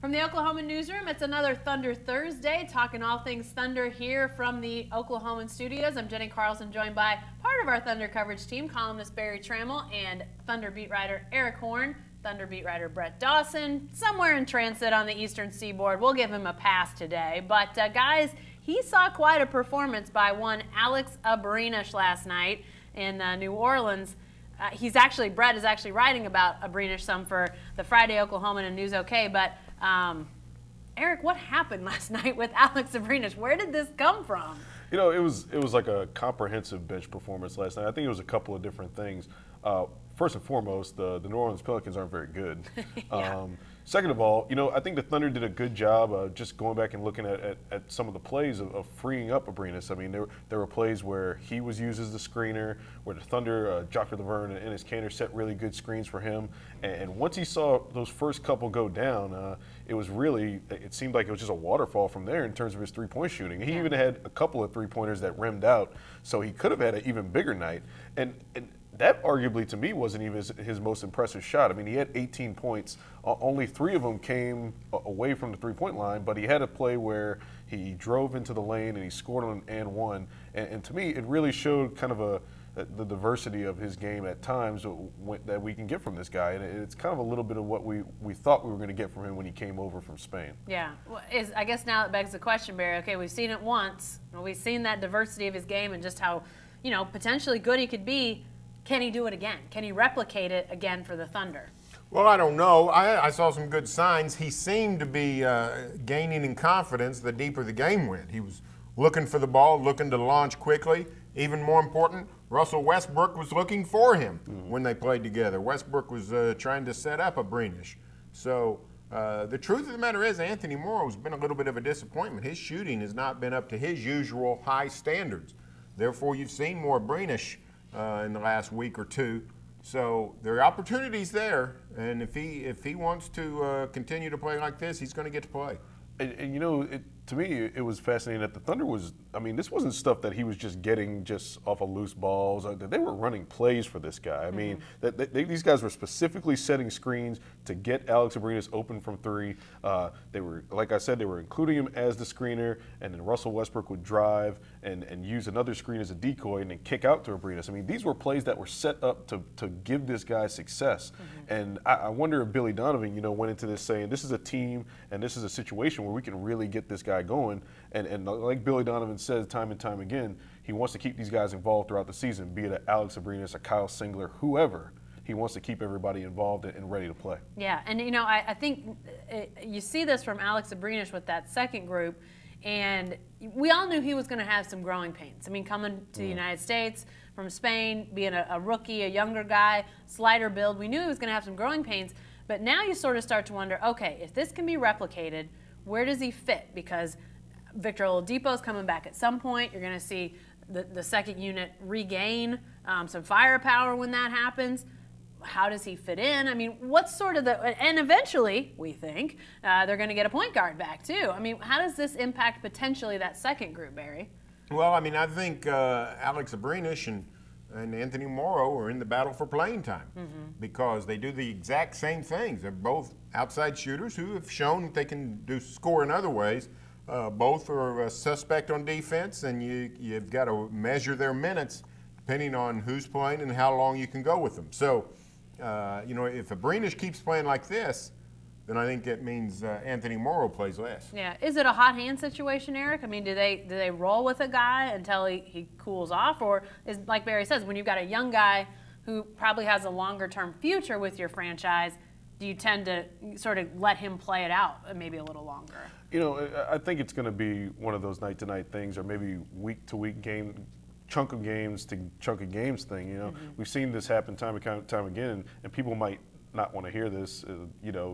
From the Oklahoma newsroom, it's another Thunder Thursday, talking all things Thunder here from the Oklahoman studios. I'm Jenny Carlson, joined by part of our Thunder coverage team, columnist Barry Trammell, and Thunder beat writer Eric Horn, Thunder beat writer Brett Dawson, somewhere in transit on the eastern seaboard. We'll give him a pass today. But guys, he saw quite a performance by one Alex Abrinish last night in New Orleans. Brett is actually writing about Abrinish some for the Friday Oklahoman and News OK, but Eric, what happened last night with Alex Abrinish? Where did this come from? You know, it was like a comprehensive bench performance last night. I think it was a couple of different things. First and foremost, the New Orleans Pelicans aren't very good. Yeah. Second of all, you know, I think the Thunder did a good job of just going back and looking at some of the plays of freeing up Abrinish. I mean, there were plays where he was used as the screener, where the Thunder, Joffrey Laverne and Enes Kanter set really good screens for him. And once he saw those first couple go down, it seemed like it was just a waterfall from there in terms of his three-point shooting. He even had a couple of three-pointers that rimmed out, so he could have had an even bigger night. And that arguably, to me, wasn't even his most impressive shot. I mean, he had 18 points. Only 3 of them came away from the three-point line, but he had a play where he drove into the lane and he scored on an and one. And to me, it really showed kind of the diversity of his game at times that we can get from this guy. And it's kind of a little bit of what we thought we were going to get from him when he came over from Spain. Yeah. Well, I guess now it begs the question, Barry. Okay, we've seen it once. We've seen that diversity of his game and just how, potentially good he could be. Can he do it again? Can he replicate it again for the Thunder? Well, I don't know. I saw some good signs. He seemed to be gaining in confidence the deeper the game went. He was looking for the ball, looking to launch quickly. Even more important, Russell Westbrook was looking for him when they played together. Westbrook was trying to set up Abrinish. So the truth of the matter is Anthony Morrow has been a little bit of a disappointment. His shooting has not been up to his usual high standards. Therefore, you've seen more Abrinish in the last week or two. So there are opportunities there, and if he wants to continue to play like this, he's going to get to play. And to me, it was fascinating that the Thunder this wasn't stuff that he was just getting just off of loose balls. They were running plays for this guy. I mean, these guys were specifically setting screens to get Alex Abrinish open from three. They were, like I said, they were including him as the screener, and then Russell Westbrook would drive and use another screen as a decoy and then kick out to Abrinish. I mean, these were plays that were set up to give this guy success. And I wonder if Billy Donovan, went into this saying, this is a team and this is a situation where we can really get this guy going. And like Billy Donovan says time and time again, he wants to keep these guys involved throughout the season, be it a Alex Abrinish, a Kyle Singler, whoever. He wants to keep everybody involved and ready to play. Yeah, and I think you see this from Alex Abrinish with that second group, and we all knew he was going to have some growing pains. I mean, coming to the United States from Spain, being a rookie, a younger guy, slighter build, we knew he was going to have some growing pains. But now you sort of start to wonder, okay, if this can be replicated, where does he fit? Because Victor Oladipo's coming back at some point. You're going to see the second unit regain some firepower when that happens. How does he fit in? I mean, what's sort of and eventually, we think, they're going to get a point guard back too. I mean, how does this impact potentially that second group, Barry? Well, I think Alex Abrinish and Anthony Morrow are in the battle for playing time because they do the exact same things. They're both outside shooters who have shown that they can score in other ways. Both are a suspect on defense, and you've got to measure their minutes depending on who's playing and how long you can go with them. So, if Abrinish keeps playing like this, then I think that means Anthony Morrow plays less. Yeah. Is it a hot hand situation, Eric? I mean, do they roll with a guy until he cools off? Or is, like Barry says, when you've got a young guy who probably has a longer-term future with your franchise, do you tend to sort of let him play it out maybe a little longer? I think it's going to be one of those night-to-night things or maybe week-to-week chunk of games to chunk of games thing. We've seen this happen time and time again, and people might not want to hear this,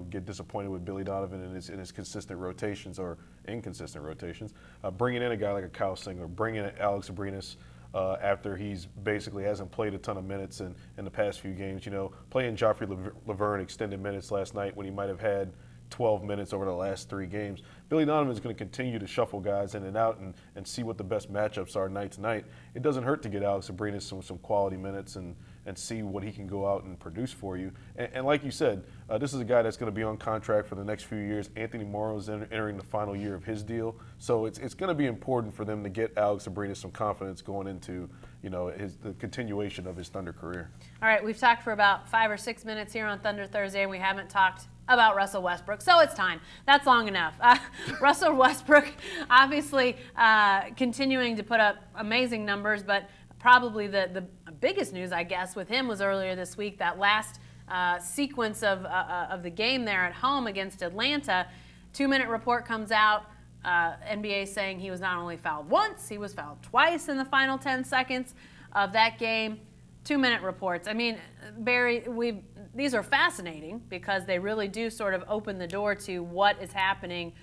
get disappointed with Billy Donovan and his consistent rotations or inconsistent rotations. Bringing in a guy like a Kyle Singler, bringing in Alex Abrinish after he's basically hasn't played a ton of minutes in the past few games. Playing Joffrey Laverne extended minutes last night when he might have had 12 minutes over the last 3 games. Billy Donovan is going to continue to shuffle guys in and out and see what the best matchups are night to night. It doesn't hurt to get Alex Abrines some quality minutes and see what he can go out and produce for you. And like you said, this is a guy that's going to be on contract for the next few years. Anthony Morrow is entering the final year of his deal. So it's going to be important for them to get Alex Abrines some confidence going into, the continuation of his Thunder career. All right, we've talked for about 5 or 6 minutes here on Thunder Thursday, and we haven't talked about Russell Westbrook, so it's time. That's long enough. Russell Westbrook obviously continuing to put up amazing numbers, but probably the biggest news, I guess, with him was earlier this week, that last sequence of the game there at home against Atlanta. 2-minute report comes out. NBA saying he was not only fouled once, he was fouled twice in the final 10 seconds of that game. 2-minute reports. I mean, Barry, these are fascinating because they really do sort of open the door to what is happening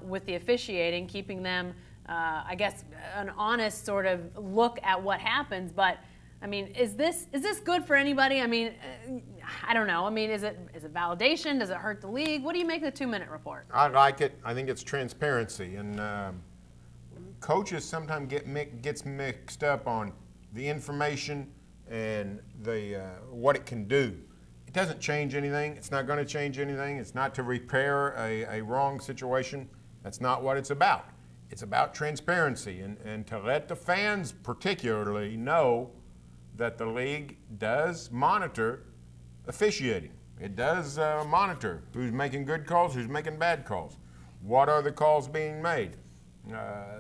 with the officiating, keeping them, I guess, an honest sort of look at what happens. But I mean, is this good for anybody? I mean, I don't know. I mean, is it validation? Does it hurt the league? What do you make of the 2-minute report? I like it. I think it's transparency, and coaches sometimes gets mixed up on the information and the what it can do. It doesn't change anything. It's not going to change anything. It's not to repair a wrong situation. That's not what it's about. It's about transparency and to let the fans particularly know that the league does monitor officiating. It does monitor who's making good calls, who's making bad calls. What are the calls being made?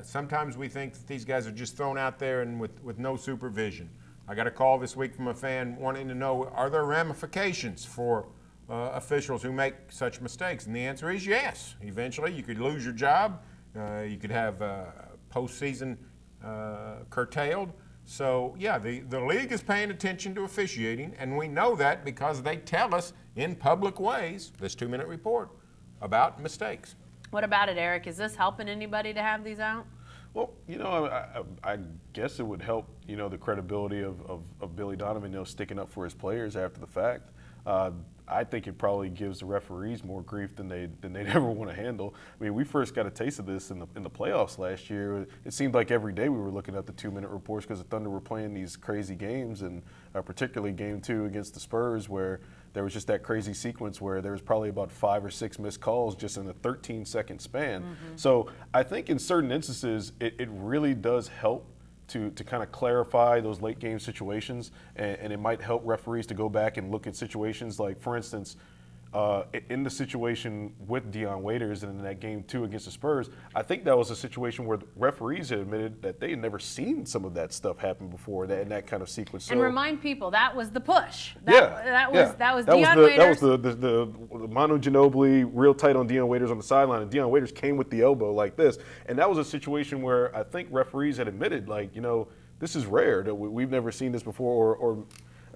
Sometimes we think that these guys are just thrown out there and with no supervision. I got a call this week from a fan wanting to know, are there ramifications for officials who make such mistakes? And the answer is yes. Eventually, you could lose your job. You could have postseason curtailed. So, yeah, the league is paying attention to officiating, and we know that because they tell us in public ways, this 2-minute report, about mistakes. What about it, Eric? Is this helping anybody to have these out? Well, I guess it would help, the credibility of Billy Donovan, sticking up for his players after the fact. I think it probably gives the referees more grief than they'd ever want to handle. I mean, we first got a taste of this in the playoffs last year. It seemed like every day we were looking at the 2-minute reports because the Thunder were playing these crazy games, and particularly Game 2 against the Spurs, where there was just that crazy sequence where there was probably about 5 or 6 missed calls just in a 13-second span. Mm-hmm. So I think in certain instances, it really does help to kind of clarify those late game situations, and it might help referees to go back and look at situations like, for instance, in the situation with Dion Waiters and in that Game 2 against the Spurs, I think that was a situation where referees had admitted that they had never seen some of that stuff happen before, in that kind of sequence. So, and remind people, that was the push. That was Dion Waiters. That was the Manu Ginobili real tight on Dion Waiters on the sideline, and Dion Waiters came with the elbow like this. And that was a situation where I think referees had admitted, this is rare, that we've never seen this before, or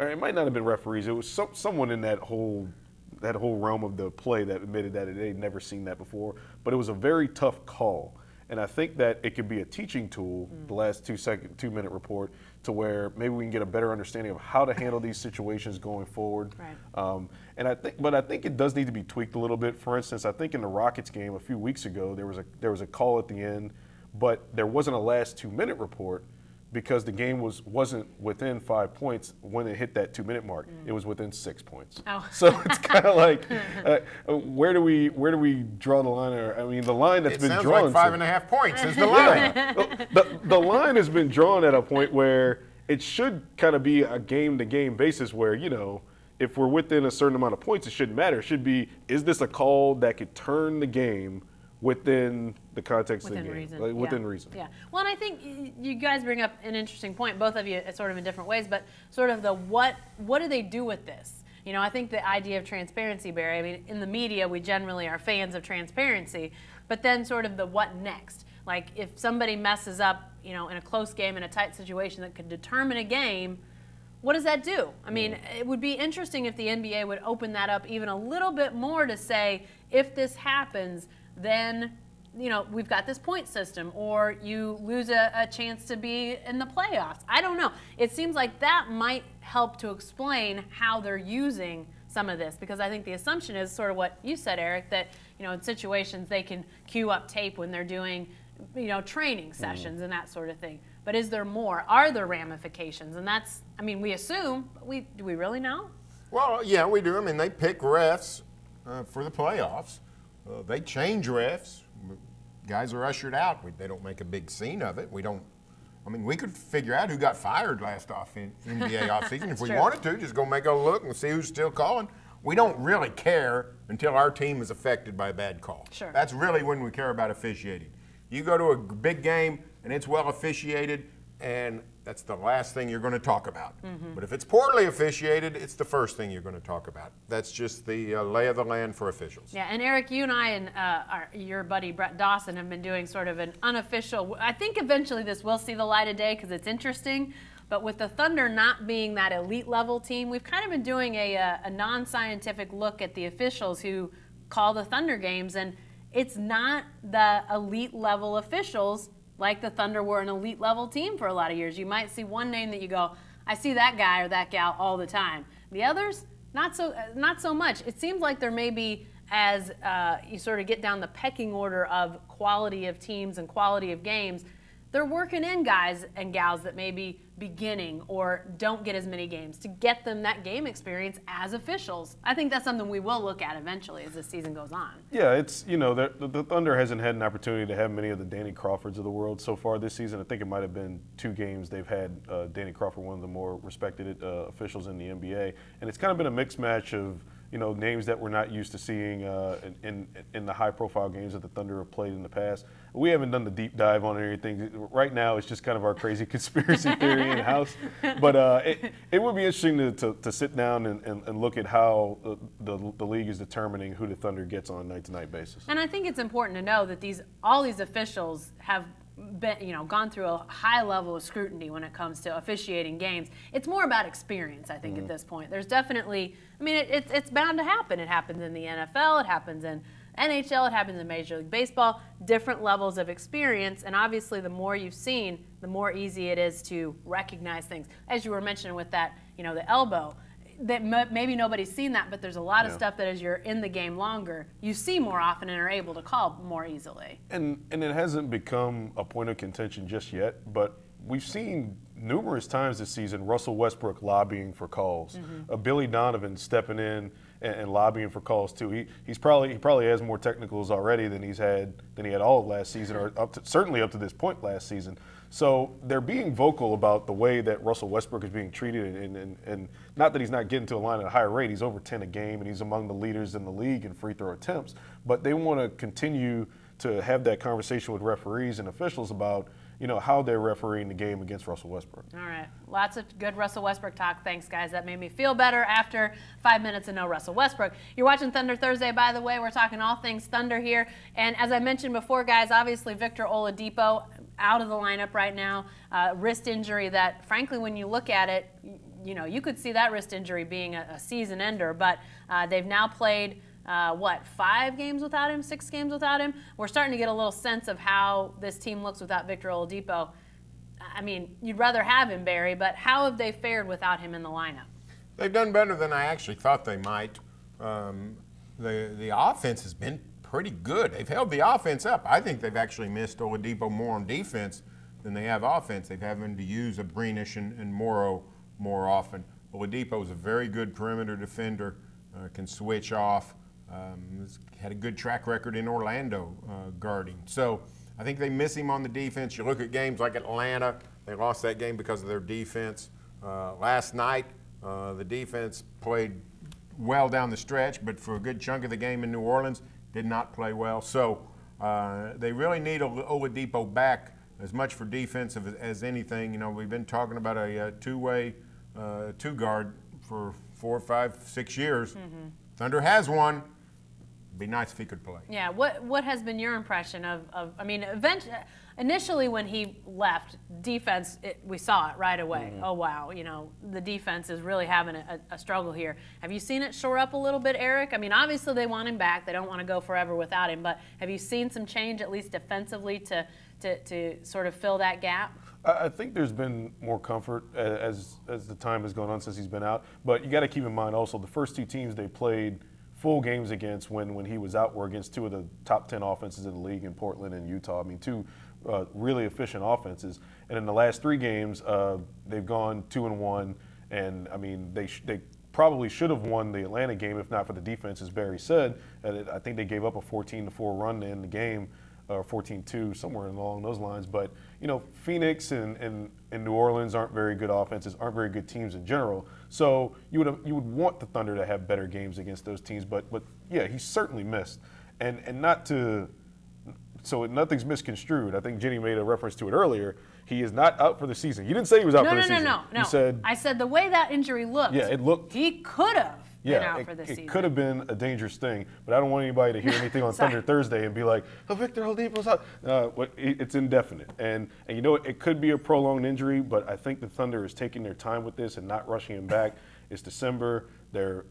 it might not have been referees. It was someone in that whole realm of the play that admitted that they'd never seen that before. But it was a very tough call. And I think that it could be a teaching tool, the last 2-minute report, to where maybe we can get a better understanding of how to handle these situations going forward. Right. But I think it does need to be tweaked a little bit. For instance, I think in the Rockets game a few weeks ago, there was a call at the end, but there wasn't a last 2-minute report, because the game wasn't within 5 points when it hit that 2-minute mark. It was within 6 points. Oh. So it's kind of like, where do we draw the line? I mean, the line that's been drawn. It sounds like 5.5 points is the line. The line has been drawn at a point where it should kind of be a game-to-game basis where, if we're within a certain amount of points, it shouldn't matter. It should be, is this a call that could turn the game within the context of the game, reason. Within reason. Yeah. Well, and I think you guys bring up an interesting point, both of you, sort of in different ways, but sort of the what do they do with this? I think the idea of transparency, Barry. I mean, in the media, we generally are fans of transparency, but then sort of the what next. Like if somebody messes up, in a close game, in a tight situation that could determine a game, what does that do? I mean, it would be interesting if the NBA would open that up even a little bit more to say, if this happens, then we've got this point system, or you lose a chance to be in the playoffs. I don't know. It seems like that might help to explain how they're using some of this, because I think the assumption is sort of what you said, Eric, that in situations they can cue up tape when they're doing training sessions and that sort of thing. But is there more? Are there ramifications? And that's, we assume, but do we really know? Well, yeah, we do. I mean, they pick refs for the playoffs. They change refs. Guys are ushered out. They don't make a big scene of it. We could figure out who got fired last NBA offseason if we wanted to. Just go make a look and see who's still calling. We don't really care until our team is affected by a bad call. Sure. That's really when we care about officiating. You go to a big game and it's well officiated, and that's the last thing you're going to talk about. Mm-hmm. But if it's poorly officiated, it's the first thing you're going to talk about. That's just the lay of the land for officials. Yeah, and Eric, you and I and your buddy Brett Dawson have been doing sort of an unofficial, I think eventually this will see the light of day because it's interesting, but with the Thunder not being that elite level team, we've kind of been doing a non-scientific look at the officials who call the Thunder games, and it's not the elite level officials like the Thunder were an elite level team for a lot of years. You might see one name that you go, I see that guy or that gal all the time. The others, not so much. It seems like there may be, as you sort of get down the pecking order of quality of teams and quality of games, they're working in guys and gals that may be beginning or don't get as many games to get them that game experience as officials. I think that's something we will look at eventually as the season goes on. Yeah, it's, the Thunder hasn't had an opportunity to have many of the Danny Crawfords of the world so far this season. I think it might have been 2 games they've had Danny Crawford, one of the more respected officials in the NBA. And it's kind of been a mixed match of, names that we're not used to seeing in the high-profile games that the Thunder have played in the past. We haven't done the deep dive on anything. Right now, it's just kind of our crazy conspiracy theory in-house. But it would be interesting to sit down and look at how the league is determining who the Thunder gets on a night-to-night basis. And I think it's important to know that all these officials have been, gone through a high level of scrutiny when it comes to officiating games. It's more about experience, I think, at this point. There's definitely, it's bound to happen. It happens in the NFL, it happens in NHL, it happens in Major League Baseball, different levels of experience. And obviously, the more you've seen, the more easy it is to recognize things. As you were mentioning with that, the elbow, that maybe nobody's seen that, but there's a lot of stuff that as you're in the game longer, you see more often and are able to call more easily. And it hasn't become a point of contention just yet, but we've seen numerous times this season Russell Westbrook lobbying for calls, Billy Donovan stepping in and lobbying for calls too. He probably has more technicals already than he had all of last season, or certainly up to this point last season. So they're being vocal about the way that Russell Westbrook is being treated, and not that he's not getting to the line at a higher rate. He's over 10 a game, and he's among the leaders in the league in free throw attempts. But they want to continue to have that conversation with referees and officials about how they're refereeing the game against Russell Westbrook. All right. Lots of good Russell Westbrook talk. Thanks, guys. That made me feel better after 5 minutes of no Russell Westbrook. You're watching Thunder Thursday, by the way. We're talking all things Thunder here. And as I mentioned before, guys, obviously Victor Oladipo out of the lineup right now. Wrist injury that, frankly, when you look at it, you could see that wrist injury being a season ender. But they've now played 5 games without him, 6 games without him? We're starting to get a little sense of how this team looks without Victor Oladipo. You'd rather have him, Barry, but how have they fared without him in the lineup? They've done better than I actually thought they might. The offense has been pretty good. They've held the offense up. I think they've actually missed Oladipo more on defense than they have offense. They've having to use Abrinish and Morrow more often. Oladipo is a very good perimeter defender, can switch off. Had a good track record in Orlando guarding. So I think they miss him on the defense. You look at games like Atlanta, they lost that game because of their defense. Last night, the defense played well down the stretch, but for a good chunk of the game in New Orleans, did not play well. So they really need Oladipo back as much for defensive as anything. We've been talking about a two-way two-guard for 4, 5, 6 years. Thunder has one. It'd be nice if he could play. Yeah, what has been your impression of initially when he left, defense, we saw it right away. Oh, wow, the defense is really having a struggle here. Have you seen it shore up a little bit, Eric? Obviously they want him back. They don't want to go forever without him, but have you seen some change, at least defensively, to sort of fill that gap? I think there's been more comfort as the time has gone on since he's been out. But you got to keep in mind also the first two teams they played full games against when he was out were against two of the top 10 offenses in the league in Portland and Utah. I mean, two really efficient offenses. And in the last three games, they've gone 2-1. And I mean, they probably should have won the Atlanta game if not for the defense, as Barry said. I think they gave up a 14-4 run to end the game, or 14-2, somewhere along those lines. But you know, Phoenix and New Orleans aren't very good offenses, aren't very good teams in general. So you would want the Thunder to have better games against those teams. But yeah, he certainly missed, and not to. So nothing's misconstrued. I think Jenny made a reference to it earlier. He is not out for the season. He didn't say he was out for the season. No. He said, I said the way that injury looked. Yeah, it looked. He could have been out for the season. It could have been a dangerous thing, but I don't want anybody to hear anything on Thunder Thursday and be like, "Oh, Victor Oladipo's out." It's indefinite, and you know it could be a prolonged injury, but I think the Thunder is taking their time with this and not rushing him back. It's December. They're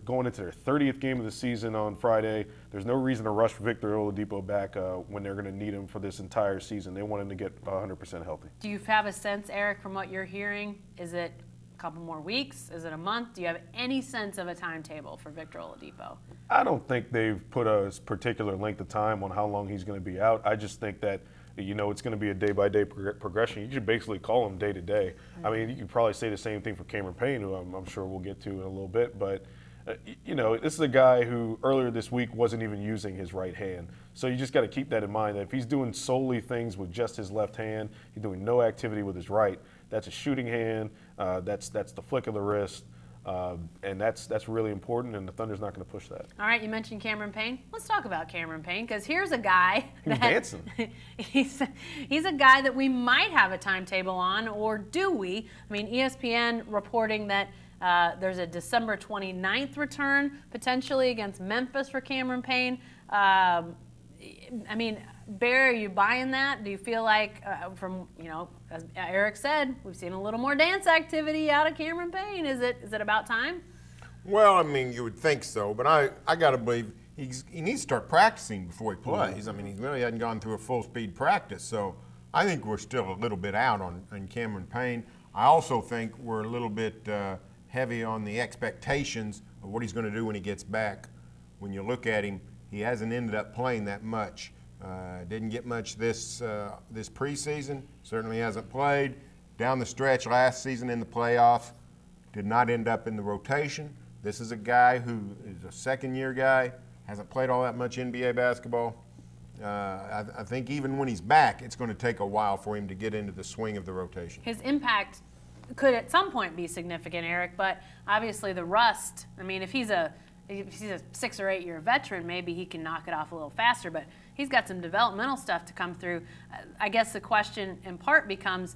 going into their 30th game of the season on Friday. There's no reason to rush Victor Oladipo back when they're going to need him for this entire season. They want him to get 100% healthy. Do you have a sense, Eric, from what you're hearing? Is it a couple more weeks? Is it a month? Do you have any sense of a timetable for Victor Oladipo? I don't think they've put a particular length of time on how long he's going to be out. I just think that, you know, it's going to be a day-by-day progression. You should basically call him day to day. I mean, you could probably say the same thing for Cameron Payne, who I'm sure we'll get to in a little bit, but you know, this is a guy who earlier this week wasn't even using his right hand. So you just got to keep that in mind, that if he's doing solely things with just his left hand, he's doing no activity with his right, that's a shooting hand, that's the flick of the wrist, and that's really important, and the Thunder's not going to push that. All right, you mentioned Cameron Payne. Let's talk about Cameron Payne, because here's a guy He's dancing. he's a guy that we might have a timetable on, or do we? I mean, ESPN reporting that there's a December 29th return potentially against Memphis for Cameron Payne. I mean, Barry, are you buying that? Do you feel like, from, you know, as Eric said, we've seen a little more dance activity out of Cameron Payne. Is it about time? Well, I mean, you would think so, but I got to believe he needs to start practicing before he plays. I mean, he really hadn't gone through a full-speed practice, so I think we're still a little bit out on Cameron Payne. I also think we're a little bit heavy on the expectations of what he's going to do when he gets back. When you look at him, he hasn't ended up playing that much. Didn't get much this preseason. Certainly hasn't played. Down the stretch last season in the playoffs, did not end up in the rotation. This is a guy who is a second-year guy, hasn't played all that much NBA basketball. I think even when he's back, it's going to take a while for him to get into the swing of the rotation. His impact could at some point be significant, Eric, but obviously the rust, I mean, if he's a 6 or 8 year veteran, maybe he can knock it off a little faster, but he's got some developmental stuff to come through. I guess the question in part becomes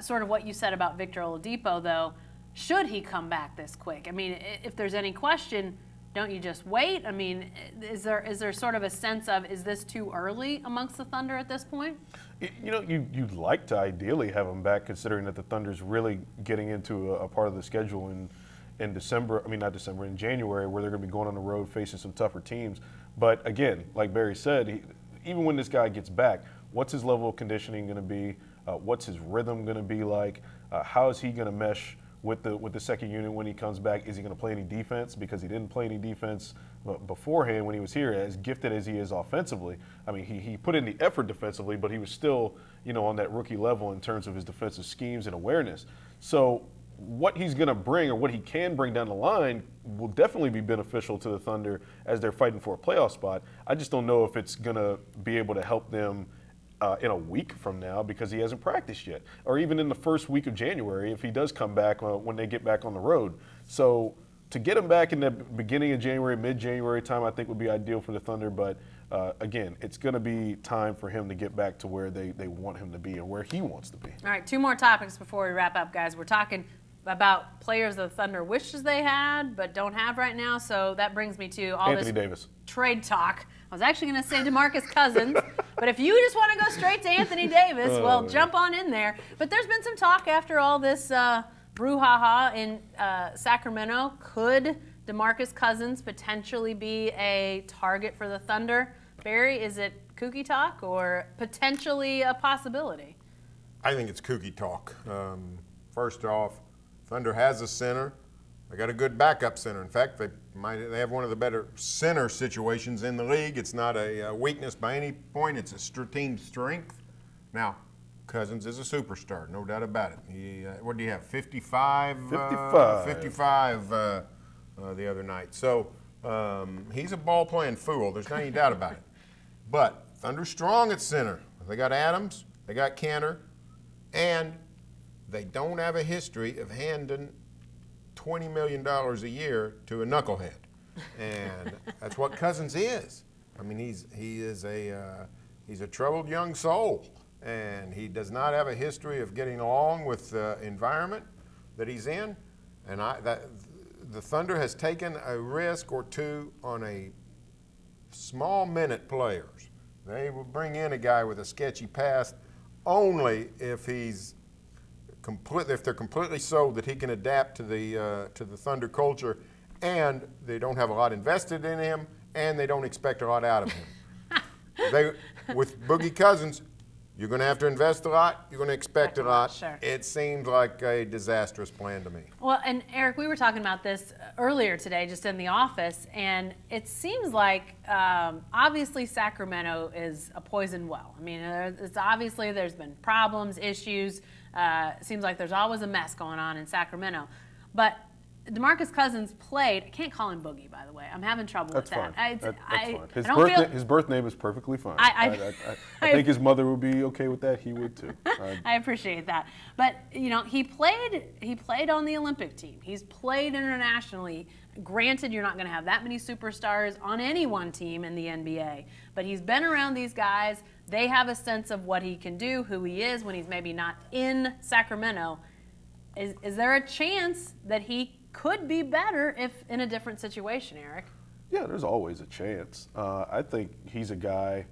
sort of what you said about Victor Oladipo, though. Should he come back this quick? I mean, if there's any question, don't you just wait? I mean, is there sort of a sense of, is this too early amongst the Thunder at this point? You know, you'd like to ideally have him back, considering that the Thunder's really getting into a part of the schedule in December. I mean, not December, in January, where they're going to be going on the road facing some tougher teams. But again, like Barry said, even when this guy gets back, what's his level of conditioning going to be? What's his rhythm going to be like? How is he going to mesh with the second unit when he comes back? Is he going to play any defense? Because he didn't play any defense beforehand when he was here, as gifted as he is offensively. I mean, he put in the effort defensively, but he was still, you know, on that rookie level in terms of his defensive schemes and awareness. So what he's going to bring, or what he can bring down the line, will definitely be beneficial to the Thunder as they're fighting for a playoff spot. I just don't know if it's going to be able to help them in a week from now, because he hasn't practiced yet, or even in the first week of January if he does come back when they get back on the road. So to get him back in the beginning of January, mid-January time, I think would be ideal for the Thunder. But again, it's going to be time for him to get back to where they want him to be and where he wants to be. All right, 2 more topics before we wrap up, guys. We're talking about players the Thunder wishes they had but don't have right now. So that brings me to all Anthony this Davis. Trade talk. I was actually going to say DeMarcus Cousins, but if you just want to go straight to Anthony Davis, well, jump on in there. But there's been some talk after all this brouhaha in Sacramento. Could DeMarcus Cousins potentially be a target for the Thunder? Barry, is it kooky talk or potentially a possibility? I think it's kooky talk. First off, Thunder has a center. They got a good backup center. In fact, they have one of the better center situations in the league. It's not a weakness by any point. It's a team strength. Now, Cousins is a superstar, no doubt about it. He, what do you have, 55? 55 the other night. So he's a ball-playing fool. There's not any doubt about it. But Thunder's strong at center. They got Adams, they got Cantor, and they don't have a history of handing $20 million a year to a knucklehead, and that's what Cousins is. I mean, he's a troubled young soul, and he does not have a history of getting along with the environment that he's in. And the Thunder has taken a risk or two on a small minute players. They will bring in a guy with a sketchy past only if if they're completely sold that he can adapt to the Thunder culture, and they don't have a lot invested in him, and they don't expect a lot out of him. With Boogie Cousins, you're going to have to invest a lot. You're going to expect a lot. Sure. It seems like a disastrous plan to me. Well, and Eric, we were talking about this earlier today, just in the office, and it seems like obviously Sacramento is a poison well. I mean, it's obviously there's been problems, issues. It seems like there's always a mess going on in Sacramento. But DeMarcus Cousins played. I can't call him Boogie, by the way. I'm having trouble with that. That's fine. His birth name is perfectly fine. I think his mother would be okay with that. He would too. I appreciate that. But he played on the Olympic team. He's played internationally. Granted, you're not going to have that many superstars on any one team in the NBA. But he's been around these guys. They have a sense of what he can do, who he is when he's maybe not in Sacramento. Is there a chance that he could be better if in a different situation, Eric? Yeah, there's always a chance. I think he's a guy.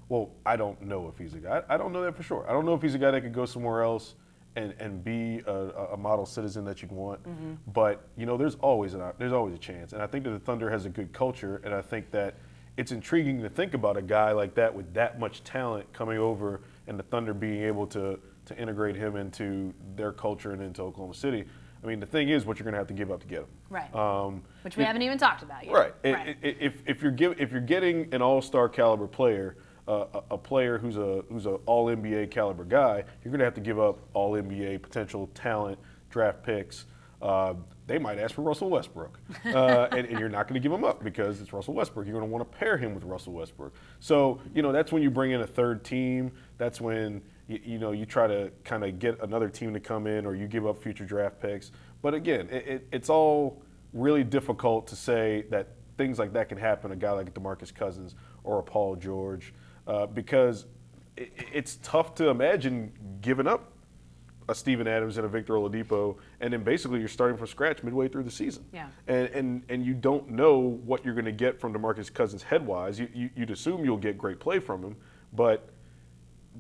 Well, I don't know if he's a guy. I don't know that for sure. I don't know if he's a guy that could go somewhere else and be a model citizen that you'd want. Mm-hmm. But there's always a chance. And I think that the Thunder has a good culture, and I think that it's intriguing to think about a guy like that with that much talent coming over, and the Thunder being able to integrate him into their culture and into Oklahoma City. I mean, the thing is, what you're going to have to give up to get him. Right. Which we haven't even talked about yet. Right. If you're getting an all-star caliber player, a player who's a all NBA caliber guy, you're going to have to give up all NBA potential talent, draft picks. They might ask for Russell Westbrook, and you're not going to give him up because it's Russell Westbrook. You're going to want to pair him with Russell Westbrook. So that's when you bring in a third team. That's when you try to kind of get another team to come in, or you give up future draft picks. But again, it's all really difficult to say that things like that can happen to a guy like DeMarcus Cousins or a Paul George, because it's tough to imagine giving up a Steven Adams and a Victor Oladipo, and then basically you're starting from scratch midway through the season. Yeah. And you don't know what you're going to get from DeMarcus Cousins head-wise. You'd assume you'll get great play from him, but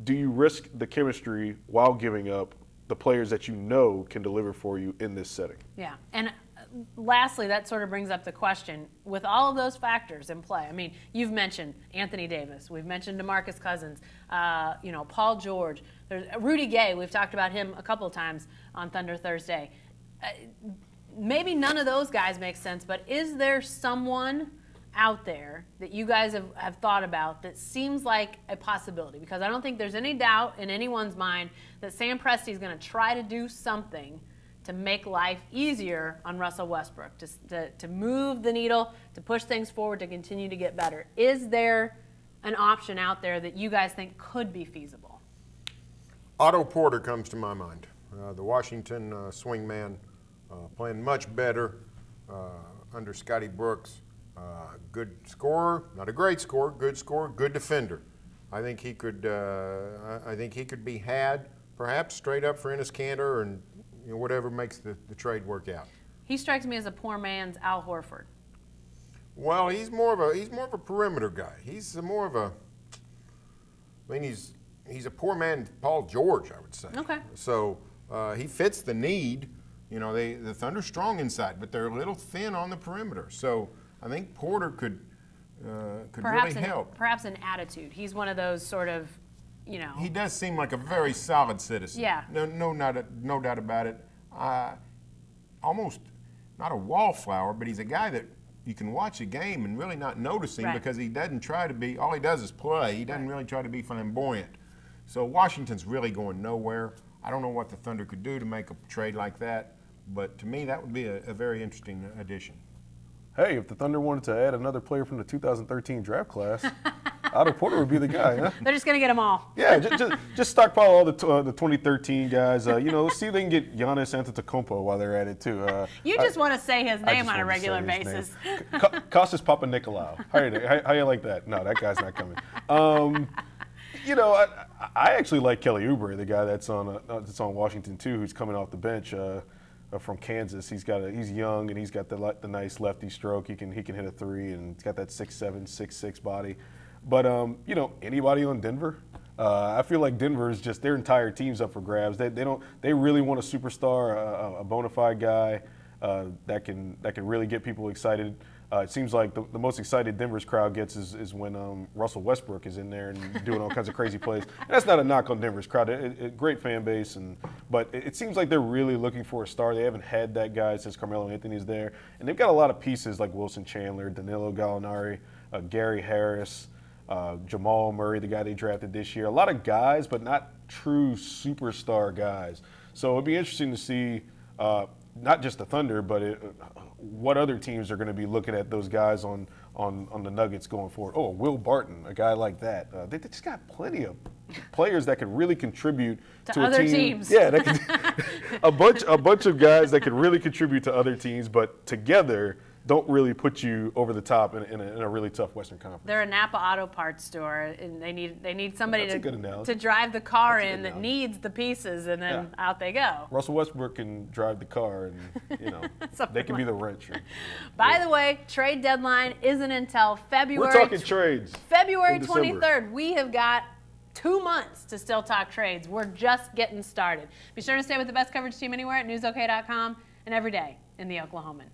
do you risk the chemistry while giving up the players that can deliver for you in this setting? Yeah. And lastly, that sort of brings up the question, with all of those factors in play. I mean, you've mentioned Anthony Davis. We've mentioned DeMarcus Cousins, Paul George. There's Rudy Gay. We've talked about him a couple of times on Thunder Thursday. Maybe none of those guys make sense, but is there someone out there that you guys have thought about that seems like a possibility? Because I don't think there's any doubt in anyone's mind that Sam Presti is going to try to do something to make life easier on Russell Westbrook, to move the needle, to push things forward, to continue to get better. Is there an option out there that you guys think could be feasible? Otto Porter comes to my mind. The Washington swingman, playing much better under Scotty Brooks. Good scorer, not a great scorer, good defender. I think he could be had perhaps straight up for Enes Kanter, and whatever makes the trade work out. He strikes me as a poor man's Al Horford. Well, he's more of a perimeter guy. He's more of a. I mean, he's a poor man Paul George, I would say. Okay. So he fits the need. The Thunder's strong inside, but they're a little thin on the perimeter. So I think Porter could really help. Perhaps an attitude. He's one of those sort of, you know. He does seem like a very solid citizen. Yeah. No doubt about it. Almost not a wallflower, but he's a guy that you can watch a game and really not notice him Right. because he doesn't try to be, all he does is play. He doesn't really try to be flamboyant. So Washington's really going nowhere. I don't know what the Thunder could do to make a trade like that, but to me that would be a very interesting addition. Hey, if the Thunder wanted to add another player from the 2013 draft class, Otto Porter would be the guy, huh? They're just going to get them all. Yeah, just stockpile all the 2013 guys. See if they can get Giannis Antetokounmpo while they're at it too. You just want to say his I name just on a wanted to say regular his basis. name. Kostas Papanikolaou. How you like that? No, that guy's not coming. I actually like Kelly Oubre, the guy that's on Washington too, who's coming off the bench from Kansas. He's young and he's got the nice lefty stroke. He can hit a three and he's got that 6'7", 6'6" body. But anybody on Denver? I feel like Denver is just their entire team's up for grabs. They really want a superstar, a bona fide guy that can really get people excited. It seems like the most excited Denver's crowd gets is when Russell Westbrook is in there and doing all kinds of crazy plays. And that's not a knock on Denver's crowd. Great fan base, but it seems like they're really looking for a star. They haven't had that guy since Carmelo Anthony's there. And they've got a lot of pieces like Wilson Chandler, Danilo Gallinari, Gary Harris, Jamal Murray, the guy they drafted this year. A lot of guys, but not true superstar guys. So it'd be interesting to see not just the Thunder, but what other teams are going to be looking at those guys on the Nuggets going forward. Oh, Will Barton, a guy like that. They just got plenty of players that can really contribute to other a team. teams. Yeah, a bunch of guys that can really contribute to other teams, but together don't really put you over the top in a really tough Western Conference. They're a Napa Auto Parts store, and they need somebody That's a good analogy. to drive the car That's a in good that analogy. needs the pieces, and then Yeah. out they go. Russell Westbrook can drive the car, and they can be the wrench. By the way, trade deadline isn't until February. We're talking trades. February in December. 23rd. We have got 2 months to still talk trades. We're just getting started. Be sure to stay with the best coverage team anywhere at newsok.com and every day in the Oklahoman.